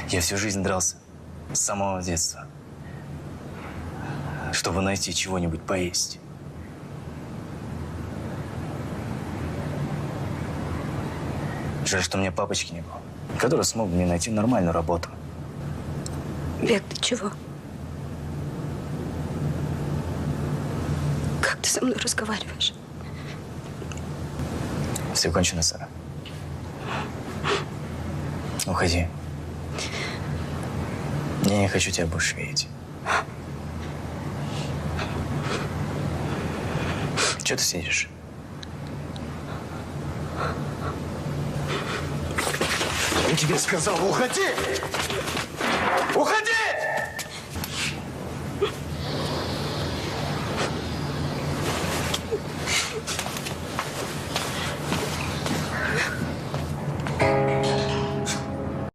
Я всю жизнь дрался. С самого детства. Чтобы найти чего-нибудь поесть. Жаль, что у меня папочки не было, который смог бы мне найти нормальную работу. Бек, ты чего? Как ты со мной разговариваешь? Все кончено, Сара. Уходи. Я не хочу тебя больше видеть. Чего ты сидишь? Я тебе сказал, уходи! Уходи!